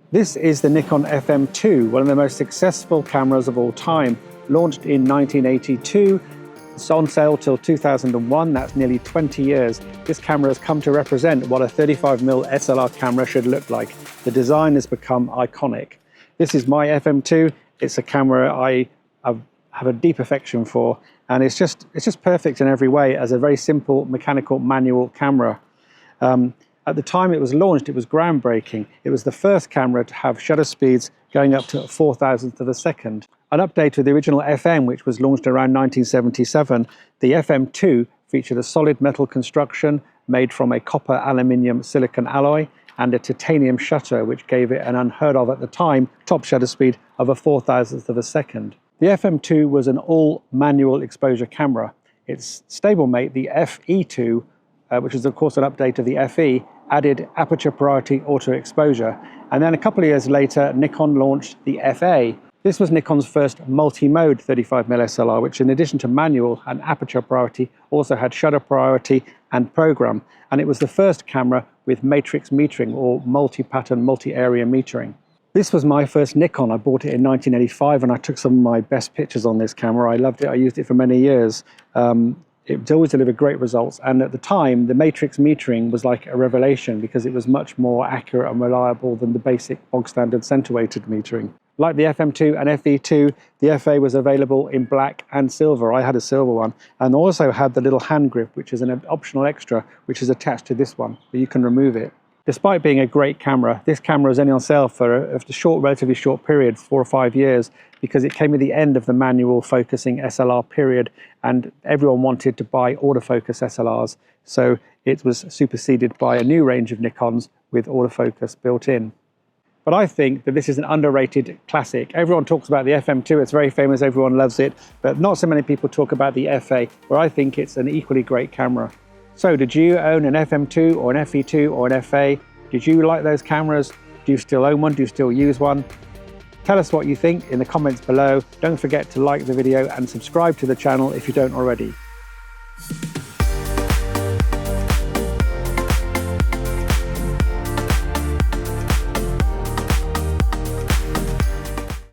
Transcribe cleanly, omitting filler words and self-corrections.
This is the Nikon FM2, one of the most successful cameras of all time. Launched in 1982, it's on sale till 2001, that's nearly 20 years. This camera has come to represent what a 35mm SLR camera should look like. The design has become iconic. This is my FM2. It's a camera I have a deep affection for, and it's just perfect in every way as a very simple mechanical manual camera. At the time it was launched, it was groundbreaking. It was the first camera to have shutter speeds going up to 4,000th of a second. An update to the original FM, which was launched around 1977, the FM2 featured a solid metal construction made from a copper aluminium silicon alloy and a titanium shutter, which gave it an unheard of at the time top shutter speed of a 4,000th of a second. The FM2 was an all manual exposure camera. Its stablemate, the FE2, which is of course an update of the FE, added aperture priority auto exposure. And then a couple of years later, Nikon launched the FA. This was Nikon's first multi-mode 35mm SLR, which in addition to manual and aperture priority, also had shutter priority and program. And it was the first camera with matrix metering, or multi-pattern, multi-area metering. This was my first Nikon. I bought it in 1985 and I took some of my best pictures on this camera. I loved it. I used it for many years. It always delivered great results, and at the time the matrix metering was like a revelation because it was much more accurate and reliable than the basic bog standard center-weighted metering. Like the FM2 and FE2, the FA was available in black and silver. I had a silver one, and also had the little hand grip, which is an optional extra which is attached to this one, but you can remove it. Despite being a great camera, this camera was only on sale for a relatively short period, 4 or 5 years, because it came at the end of the manual focusing SLR period, and everyone wanted to buy autofocus SLRs, so it was superseded by a new range of Nikons with autofocus built in. But I think that this is an underrated classic. Everyone talks about the FM2, it's very famous, everyone loves it, but not so many people talk about the FA, where I think it's an equally great camera. So did you own an FM2 or an FE2 or an FA? Did you like those cameras? Do you still own one? Do you still use one? Tell us what you think in the comments below. Don't forget to like the video and subscribe to the channel if you don't already.